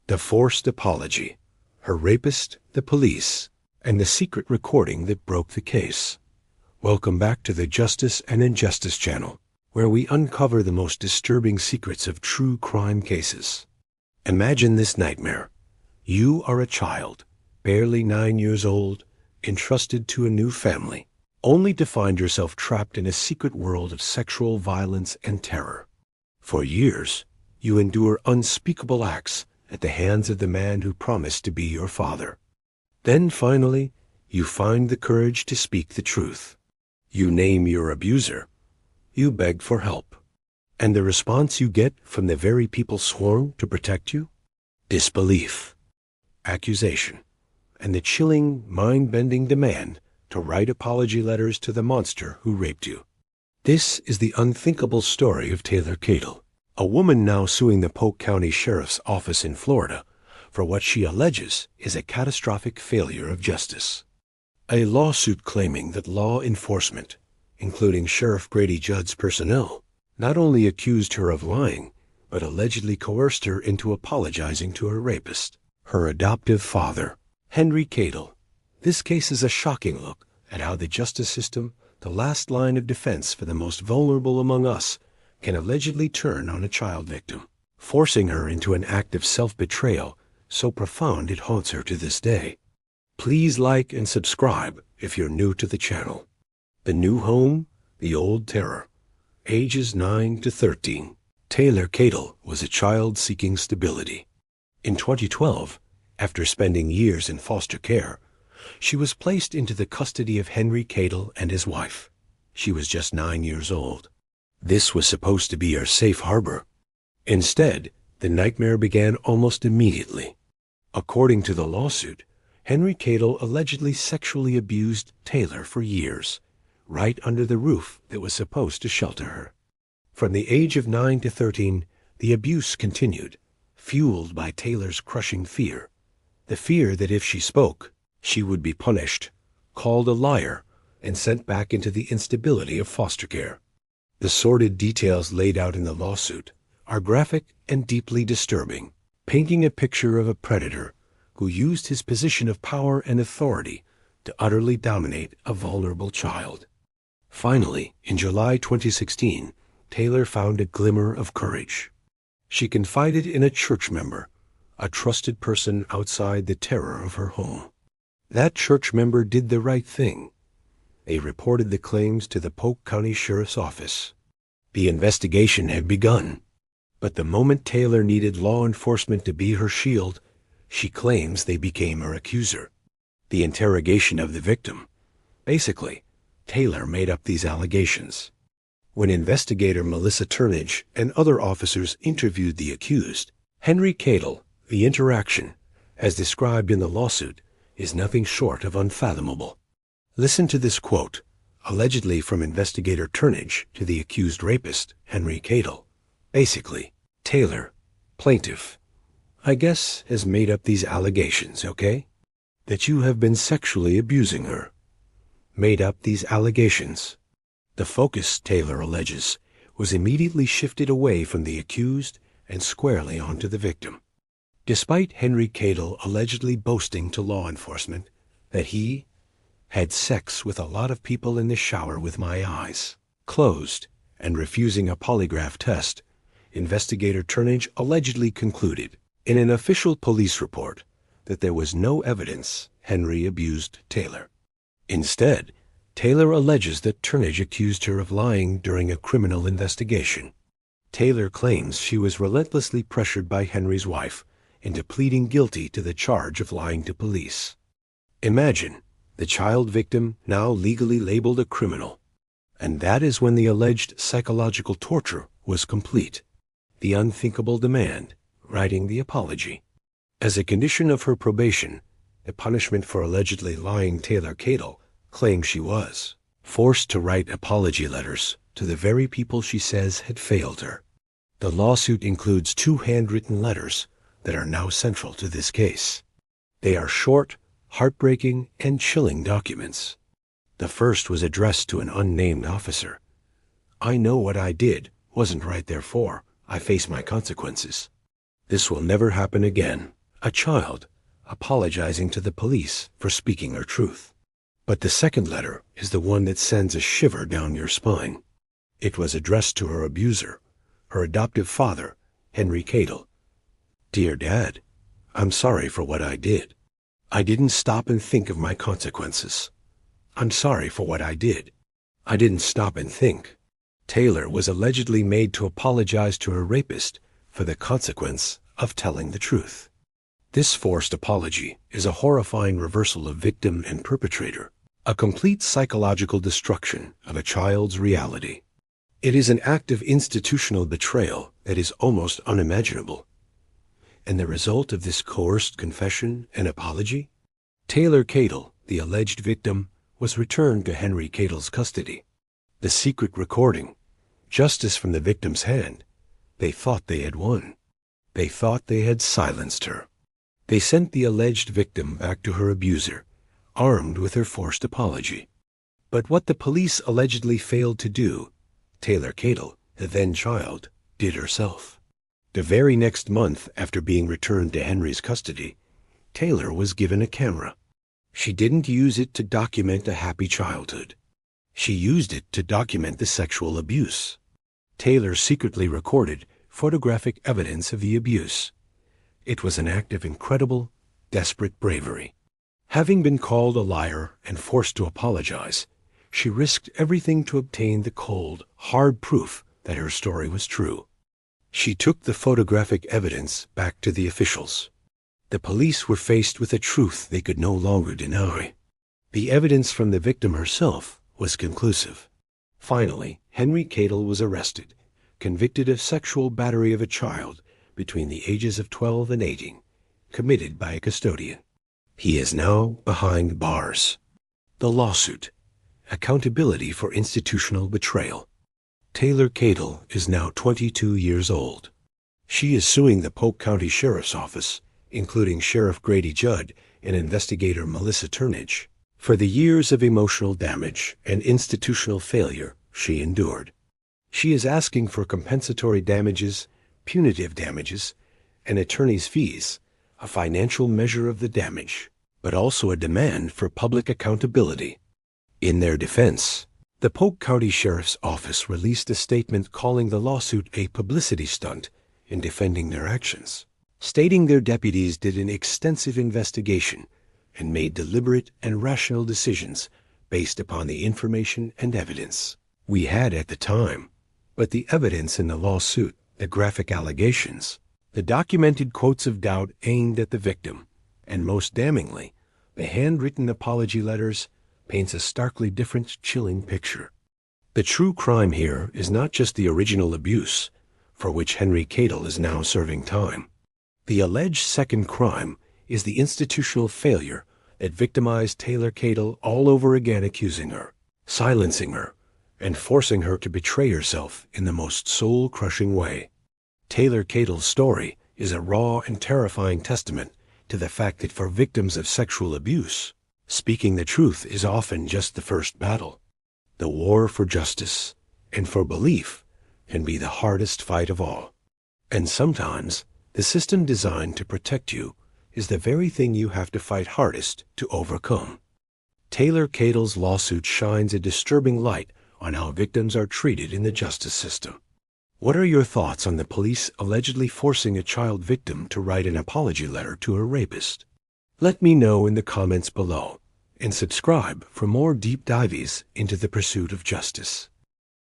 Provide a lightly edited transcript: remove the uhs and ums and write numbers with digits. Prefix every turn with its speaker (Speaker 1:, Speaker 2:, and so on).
Speaker 1: The forced apology, her rapist, the police, and the secret recording that broke the case. Welcome back to the Justice and Injustice channel, where we uncover the most disturbing secrets of true crime cases. Imagine this nightmare. You are a child, barely 9 years old, entrusted to a new family, only to find yourself trapped in a secret world of sexual violence and terror. For years, you endure unspeakable acts at the hands of the man who promised to be your father. Then finally, you find the courage to speak the truth. You name your abuser. You beg for help. And the response you get from the very people sworn to protect you? Disbelief, accusation, and the chilling, mind-bending demand to write apology letters to the monster who raped you. This is the unthinkable story of Taylor Cadle, a woman now suing the Polk County Sheriff's Office in Florida for what she alleges is a catastrophic failure of justice. A lawsuit claiming that law enforcement, including Sheriff Grady Judd's personnel, not only accused her of lying, but allegedly coerced her into apologizing to her rapist, her adoptive father, Henry Cadle. This case is a shocking look at how the justice system, the last line of defense for the most vulnerable among us, can allegedly turn on a child victim, forcing her into an act of self-betrayal so profound it haunts her to this day. Please like and subscribe if you're new to the channel. The new home, the old terror. Ages 9 to 13. Taylor Cadle was a child seeking stability. In 2012, after spending years in foster care, she was placed into the custody of Henry Cadle and his wife. She was just 9 years old. This was supposed to be her safe harbor. Instead, the nightmare began almost immediately. According to the lawsuit, Henry Cadle allegedly sexually abused Taylor for years, right under the roof that was supposed to shelter her. From the age of 9 to 13, the abuse continued, fueled by Taylor's crushing fear. The fear that if she spoke, she would be punished, called a liar, and sent back into the instability of foster care. The sordid details laid out in the lawsuit are graphic and deeply disturbing, painting a picture of a predator who used his position of power and authority to utterly dominate a vulnerable child. Finally, in July 2016, Taylor found a glimmer of courage. She confided in a church member, a trusted person outside the terror of her home. That church member did the right thing. They reported the claims to the Polk County Sheriff's Office. The investigation had begun, but the moment Taylor needed law enforcement to be her shield, she claims they became her accuser. The interrogation of the victim. Basically, Taylor made up these allegations. When investigator Melissa Turnage and other officers interviewed the accused, Henry Cadle, the interaction, as described in the lawsuit, is nothing short of unfathomable. Listen to this quote, allegedly from investigator Turnage to the accused rapist, Henry Cadle. Basically, Taylor, plaintiff, I guess has made up these allegations, okay? That you have been sexually abusing her. Made up these allegations. The focus, Taylor alleges, was immediately shifted away from the accused and squarely onto the victim. Despite Henry Cadle allegedly boasting to law enforcement that he had sex with a lot of people in the shower with my eyes closed and refusing a polygraph test, investigator Turnage allegedly concluded in an official police report that there was no evidence Henry abused Taylor. Instead, Taylor alleges that Turnage accused her of lying during a criminal investigation. Taylor claims she was relentlessly pressured by Henry's wife into pleading guilty to the charge of lying to police. Imagine the child victim now legally labeled a criminal. And that is when the alleged psychological torture was complete. The unthinkable demand, writing the apology. As a condition of her probation, the punishment for allegedly lying Taylor Cadle claims she was forced to write apology letters to the very people she says had failed her. The lawsuit includes 2 handwritten letters that are now central to this case. They are short, heartbreaking, and chilling documents. The first was addressed to an unnamed officer. I know what I did wasn't right, therefore I face my consequences. This will never happen again. a child apologizing to the police for speaking her truth. But the second letter is the one that sends a shiver down your spine. It was addressed to her abuser, her adoptive father, Henry Cadle. Dear Dad, I'm sorry for what I did. I didn't stop and think of my consequences. I'm sorry for what I did. I didn't stop and think. Taylor was allegedly made to apologize to her rapist for the consequence of telling the truth. This forced apology is a horrifying reversal of victim and perpetrator, a complete psychological destruction of a child's reality. It is an act of institutional betrayal that is almost unimaginable. And the result of this coerced confession and apology? Taylor Cadle, the alleged victim, was returned to Henry Cadle's custody. The secret recording, justice from the victim's hand. They thought they had won. They thought they had silenced her. They sent the alleged victim back to her abuser, armed with her forced apology. But what the police allegedly failed to do, Taylor Cadle, the then child, did herself. The very next month after being returned to Henry's custody, Taylor was given a camera. She didn't use it to document a happy childhood. She used it to document the sexual abuse. Taylor secretly recorded photographic evidence of the abuse. It was an act of incredible, desperate bravery. Having been called a liar and forced to apologize, she risked everything to obtain the cold, hard proof that her story was true. She took the photographic evidence back to the officials. The police were faced with a truth they could no longer deny. The evidence from the victim herself was conclusive. Finally, Henry Cadle was arrested, convicted of sexual battery of a child between the ages of 12 and 18, committed by a custodian. He is now behind bars. The lawsuit, accountability for institutional betrayal. Taylor Cadle is now 22 years old. She is suing the Polk County Sheriff's Office, including Sheriff Grady Judd and investigator Melissa Turnage, for the years of emotional damage and institutional failure she endured. She is asking for compensatory damages, punitive damages, and attorney's fees, a financial measure of the damage, but also a demand for public accountability. In their defense, the Polk County Sheriff's Office released a statement calling the lawsuit a publicity stunt in defending their actions, stating their deputies did an extensive investigation and made deliberate and rational decisions based upon the information and evidence we had at the time. But the evidence in the lawsuit, the graphic allegations, the documented quotes of doubt aimed at the victim, and most damningly, the handwritten apology letters, paints a starkly different, chilling picture. The true crime here is not just the original abuse, for which Henry Cadle is now serving time. The alleged second crime is the institutional failure that victimized Taylor Cadle all over again, accusing her, silencing her, and forcing her to betray herself in the most soul-crushing way. Taylor Cadle's story is a raw and terrifying testament to the fact that for victims of sexual abuse, speaking the truth is often just the first battle. The war for justice and for belief can be the hardest fight of all. And sometimes, the system designed to protect you is the very thing you have to fight hardest to overcome. Taylor Cadle's lawsuit shines a disturbing light on how victims are treated in the justice system. What are your thoughts on the police allegedly forcing a child victim to write an apology letter to her rapist? Let me know in the comments below, and subscribe for more deep dives into the pursuit of justice.